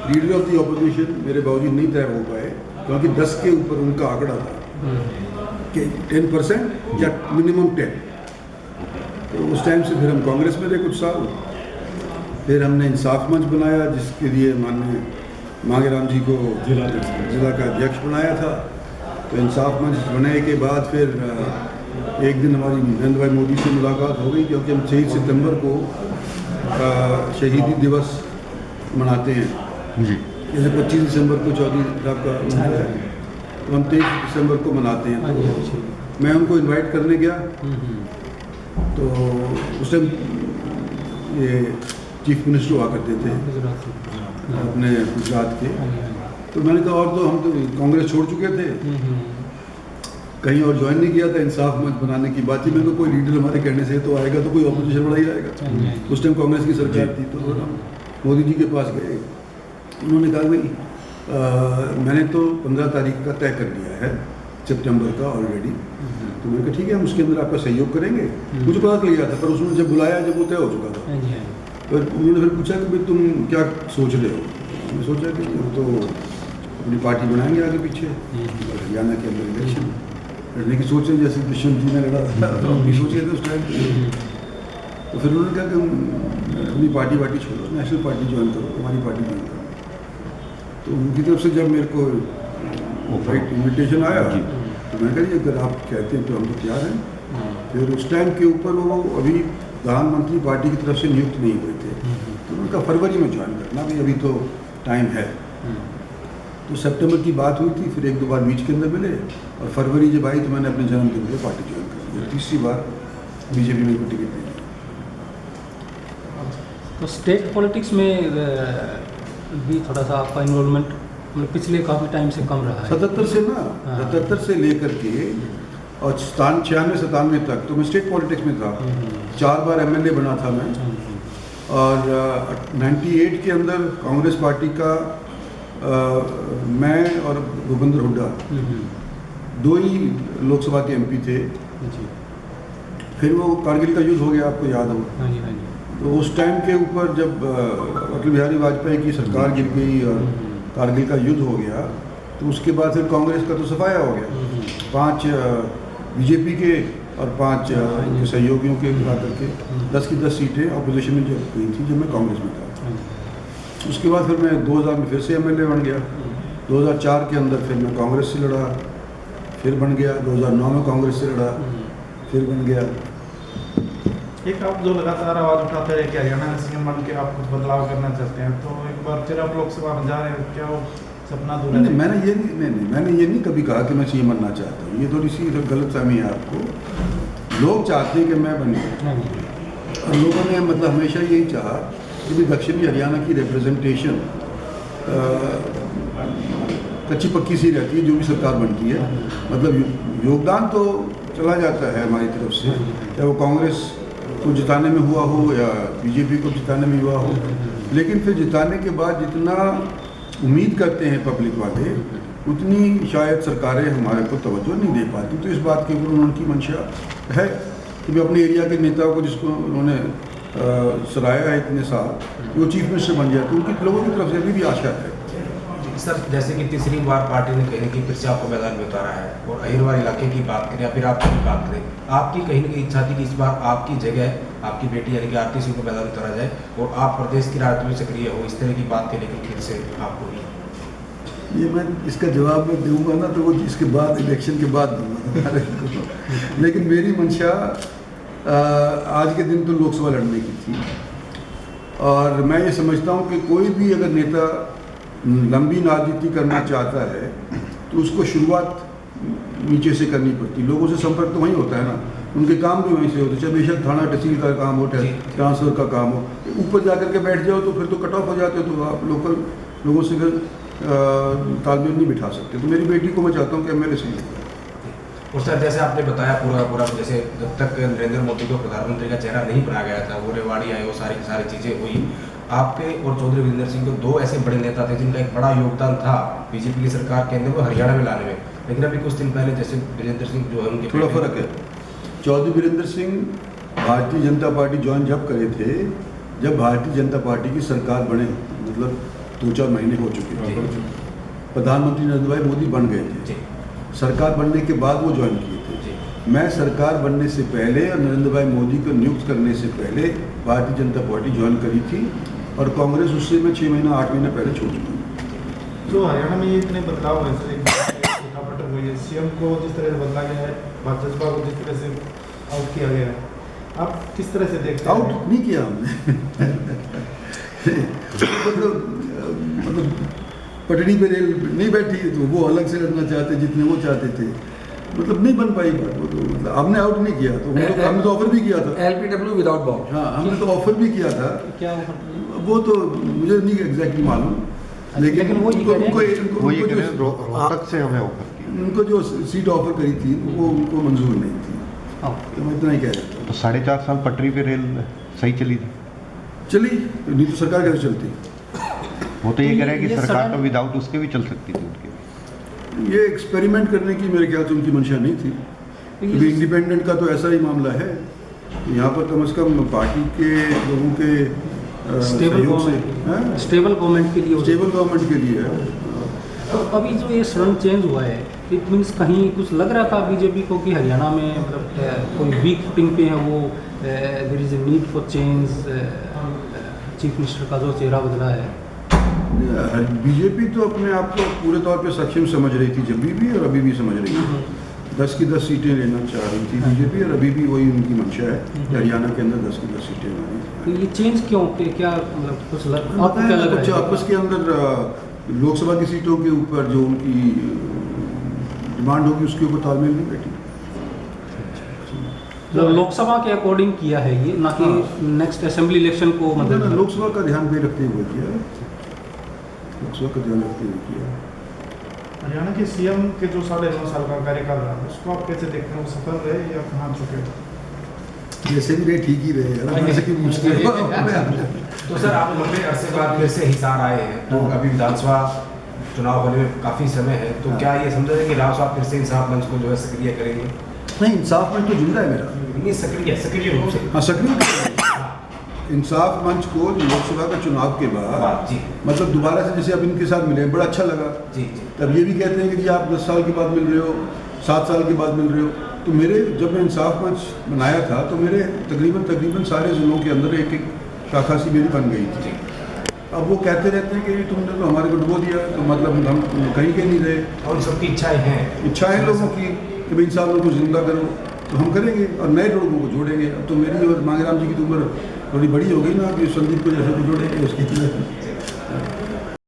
Leader of the opposition मेरे बावजूद नहीं तय हो पाए, क्योंकि 10 के ऊपर उनका आंकड़ा था कि 10% या मिनिमम 10। तो उस टाइम से फिर हम कांग्रेस में रहे कुछ साल। फिर हमने इंसाफ मंच बनाया, जिसके लिए माननीय मांगेराम जी को जिला का अध्यक्ष बनाया था। तो इंसाफ मंच बनाने के बाद फिर एक दिन हमारी नरेंद्र भाई मोदी से मुलाकात हो गई, क्योंकि हम 6 सितंबर को शहीदी दिवस मनाते हैं जी। जैसे 25 दिसंबर को चौधरी साहब का मनाया है, तो हम 23 दिसंबर को मनाते हैं। तो मैं उनको इनवाइट करने गया, तो उस टाइम ये चीफ मिनिस्टर हुआ करते थे अपने गुजरात के। तो मैंने कहा और तो हम तो कांग्रेस छोड़ चुके थे, कहीं और ज्वाइन नहीं किया था। इंसाफ मंच बनाने की बात ही, मैंने कोई लीडर हमारे कहने से तो आएगा तो कोई ऑपोजिशन बड़ा ही आएगा। उस टाइम कांग्रेस की सरकार थी। तो हम मोदी जी के पास गए, उन्होंने कहा भाई मैंने तो 15 तारीख का तय कर लिया है सितंबर का ऑलरेडी। तो मैंने कहा ठीक है, हम उसके अंदर आपका सहयोग करेंगे। मुझे पता चल गया था, पर उसने जब बुलाया जब वो तय हो चुका था। पर उन्होंने फिर पूछा कि भाई तुम क्या सोच रहे हो। मैंने सोचा कि हम तो अपनी पार्टी बनाएंगे आगे पीछे, हरियाणा के अंदर इलेक्शन लड़ने की सोच रहे, जैसे दुष्यंत जी ने लड़ा था तो हम भी सोच रहे थे उस टाइम। तो फिर उन्होंने कहा कि अपनी पार्टी छोड़ो, नेशनल पार्टी ज्वाइन करो, हमारी पार्टी ज्वाइन करो। तो उनकी तरफ से जब मेरे को इन्विटेशन आया, तो मैंने कहा जी अगर आप कहते हैं तो हम तो तैयार हैं। फिर उस टाइम के ऊपर वो अभी प्रधानमंत्री पार्टी की तरफ से नियुक्त नहीं हुए थे, तो उनका फरवरी में ज्वाइन करना भी अभी तो टाइम है। तो सितंबर की बात हुई थी, फिर 1-2 बार बीच के अंदर मिले, और फरवरी जब आई तो मैंने अपने जन्मदिन पर पार्टी ज्वाइन कर दी। तीसरी बार बीजेपी में टिकट दी। तो स्टेट पॉलिटिक्स में भी थोड़ा सा आपका इन्वॉल्वमेंट मतलब पिछले काफ़ी टाइम से कम रहा है। 77 से ना, 77 से लेकर के और 96-97 तक तो मैं स्टेट पॉलिटिक्स में था। 4 बार एमएलए बना था मैं। और 98 के अंदर कांग्रेस पार्टी का मैं और भूपेंद्र हुड्डा 2 ही लोकसभा के एमपी थे। फिर वो कारगिल का युद्ध हो गया, आपको याद हो। तो उस टाइम के ऊपर जब अटल बिहारी वाजपेयी की सरकार गिर गई और कारगिल का युद्ध हो गया, तो उसके बाद फिर कांग्रेस का तो सफाया हो गया। 5 बीजेपी के और 5 सहयोगियों के मिला करके 10 की 10 सीटें अपोजिशन में जब गई थी, जब मैं कांग्रेस में था। उसके बाद फिर मैं 2000 में फिर से एमएलए बन गया। 2004 के अंदर फिर मैं कांग्रेस से लड़ा, फिर बन गया। 2009 में कांग्रेस से लड़ा, फिर बन गया। एक आप जो लगातार आवाज़ उठाते रहे कि हरियाणा में सीएम बन के आप कुछ बदलाव करना चाहते हैं, तो एक बार फिर आप लोकसभा में जा रहे हैं, क्या वो सपना दूर है? मैंने ये नहीं कभी कहा कि मैं सीएम बनना चाहता हूँ। ये थोड़ी सी गलतफहमी है आपको। लोग चाहते हैं कि मैं बन जाऊँ, और लोगों ने मतलब हमेशा यही चाहा कि भी दक्षिणी हरियाणा की रिप्रेजेंटेशन कच्ची पक्की सी रहती है जो भी सरकार बनती है। मतलब योगदान तो चला जाता है हमारी तरफ से, चाहे वो कांग्रेस को जिताने में हुआ हो या बीजेपी को जिताने में हुआ हो। लेकिन फिर जिताने के बाद जितना उम्मीद करते हैं पब्लिक वाले, उतनी शायद सरकारें हमारे को तवज्जो नहीं दे पाती। तो इस बात के ऊपर उनकी मंशा है कि भी अपने एरिया के नेताओं को, जिसको उन्होंने सराहा है इतने साल, वो चीफ मिनिस्टर बन जाए, तो उनकी लोगों की तरफ से अभी भी आशा है। सर, जैसे कि तीसरी बार पार्टी ने कहीं कि फिर से आपको मैदान में उतारा है, और अहिरवार इलाके की बात करें या फिर आपकी बात करें, आपकी कहीं ना कहीं इच्छा थी कि इस बार आपकी जगह आपकी बेटी यानी कि आरती सिंह को मैदान में उतारा जाए और आप प्रदेश की राजनीति में सक्रिय हो, इस तरह की बात के लेकर फिर से आपको ये मैं इसका जवाब मैं दूंगा ना तो वो इसके बाद इलेक्शन के बाद दूंगा। लेकिन मेरी मंशा आज के दिन तो लोकसभा लड़ने की थी, और मैं ये समझता हूँ कि कोई भी अगर नेता लंबी राजनीति करना चाहता है तो उसको शुरुआत नीचे से करनी पड़ती। लोगों से संपर्क तो वहीं होता है ना, उनके काम भी वहीं से होते, चाहे बेशक थाना तहसील का काम हो, ट्रांसफ़र का काम हो। ऊपर जा कर के बैठ जाओ तो फिर तो कट ऑफ हो जाते हो, तो आप लोकल लोगों से फिर तालमेल नहीं बिठा सकते। तो मेरी बेटी को मैं चाहता हूँ कि एमएलए से। और सर, जैसे आपने बताया पूरा जैसे जब तक नरेंद्र मोदी को प्रधानमंत्री का चेहरा नहीं बनाया गया था, वो रेवाड़ी आए, वो सारी चीज़ें हुई, आपके और चौधरी वीरेंद्र सिंह को 2 ऐसे बड़े नेता थे जिनका एक बड़ा योगदान था बीजेपी की सरकार के अंदर वो हरियाणा में लाने में। लेकिन अभी कुछ दिन पहले जैसे वीरेंद्र सिंह जो है उनके थोड़ा फर्क है। चौधरी वीरेंद्र सिंह भारतीय जनता पार्टी ज्वाइन जब करे थे, जब भारतीय जनता पार्टी की सरकार बने, मतलब 2-4 महीने हो चुके जी। हैं। प्रधानमंत्री नरेंद्र भाई मोदी बन गए थे, जी सरकार बनने के बाद वो ज्वाइन किए थे। जी मैं सरकार बनने से पहले और नरेंद्र भाई मोदी को नियुक्त करने से पहले भारतीय जनता पार्टी ज्वाइन करी थी और कांग्रेस उससे मैं 6 महीना 8 महीने पहले छोड़ चुका हूँ। जो हरियाणा में ये इतने बदलाव हुए उठापटक हुई है, सीएम को जिस तरह से बदला गया है, भाजपा को जिस तरह से आउट किया गया है, आप किस तरह से देखते हैं? आउट नहीं किया हमने मतलब पटड़ी पे रेल नहीं बैठी तो वो अलग से लड़ना चाहते जितने वो चाहते थे, मतलब नहीं बन पाई बात। वो तो मतलब हमने आउट नहीं किया, तो हमने तो ऑफर भी किया था। LPW without bomb. हाँ, हमने तो ऑफर भी किया था। क्या ऑफर? वो तो मुझे नहीं एग्जैक्टली मालूम, लेकिन वो ये कह रहे हैं- वो ये कह रहे हैं रोहतक से हमें ऑफर किया। उनको जो सीट ऑफर करी थी वो उनको मंजूर नहीं थी, हाँ। तो मैं इतना ही कह रहा था। तो 4.5 साल पटरी पे रेल सही चली थी। चली नहीं तो सरकार कैसे चलती? वो तो ये कह रहे हैं ये कि सरकार सडन- तो विदाउट उसके भी चल सकती थी उनके। ये एक्सपेरिमेंट करने की मेरे ख्याल से उनकी मंशा नहीं थी, क्योंकि इंडिपेंडेंट का तो ऐसा ही मामला है। यहाँ पर कम से कम पार्टी के लोगों के स्टेबल सहयोग से गवर्नमेंट, स्टेबल गवर्नमेंट के लिए स्टेबल गवर्नमेंट के लिए है। तो अभी जो ये सडन चेंज हुआ है, इट मीन्स कहीं कुछ लग रहा था बीजेपी को कि हरियाणा में मतलब कोई वीक फुटिंग पे है, वो there is a need for change, chief minister का जो चेहरा बदला है। बीजेपी तो अपने आप को पूरे तौर पे सक्षम समझ रही थी जब भी और अभी भी समझ रही है। 10 की 10 सीटें लेना चाह रही थी बीजेपी, और अभी भी वही उनकी मंशा है कि हरियाणा के अंदर 10 की 10 सीटें लानी। तो ये चेंज क्यों पे क्या मतलब कुछ आपको क्या लग कुछ रहा है? आपस के अंदर लोकसभा की सीटों के ऊपर जो उनकी डिमांड होगी उसके ऊपर तालमेल नहीं बैठी। मतलब लोकसभा के अकॉर्डिंग किया है ये, ना कि नेक्स्ट असेंबली इलेक्शन को मतलब मतलब लोकसभा का ध्यान भी रखते हुए किया है, लोकसभा का ध्यान रखते हुए किया है। हरियाणा के सीएम के जो 9.5 साल का कार्यकाल रहा, उसको आप कैसे देखते हैं? वो सफल रहे या कहाँ चुके? जैसे भी रहे ठीक ही रहे यार, मेरे से क्यों पूछते हो? तो सर आप लंबे अरसे बाद फिर से हिसार आए हैं, तो अभी विधानसभा चुनाव होने में काफ़ी समय है, तो क्या ये समझ रहे हैं कि राव साहब फिर से इंसाफ मंच को जो है सक्रिय करेंगे? नहीं, इंसाफ मंच तो जिंदा है मेरा। नहीं, सक्रिय रूप से। हाँ, सक्रिय इंसाफ मंच को लोकसभा का चुनाव के बाद जी मतलब दोबारा से जैसे अब इनके साथ मिले बड़ा अच्छा लगा। जी जी तब ये भी कहते हैं कि जी आप 10 साल के बाद मिल रहे हो, 7 साल के बाद मिल रहे हो। तो मेरे जब मैं इंसाफ मंच बनाया था तो मेरे तकरीबन सारे जिलों के अंदर एक शाखा सी मेरी बन गई थी। अब वो कहते रहते हैं कि तुमने तो हमारे को डुबो दिया, तो मतलब हम कहीं के नहीं रहे। और सबकी इच्छाएं हैं, इच्छाएं लोगों की कि भाई इंसान लोगों को जिंदा करो, तो हम करेंगे और नए लोगों को जोड़ेंगे। अब तो मेरी और मांगेराम जी की तो उम्र थोड़ी बड़ी हो गई ना, कि संदीप को जैसे तो जोड़ेंगे उसकी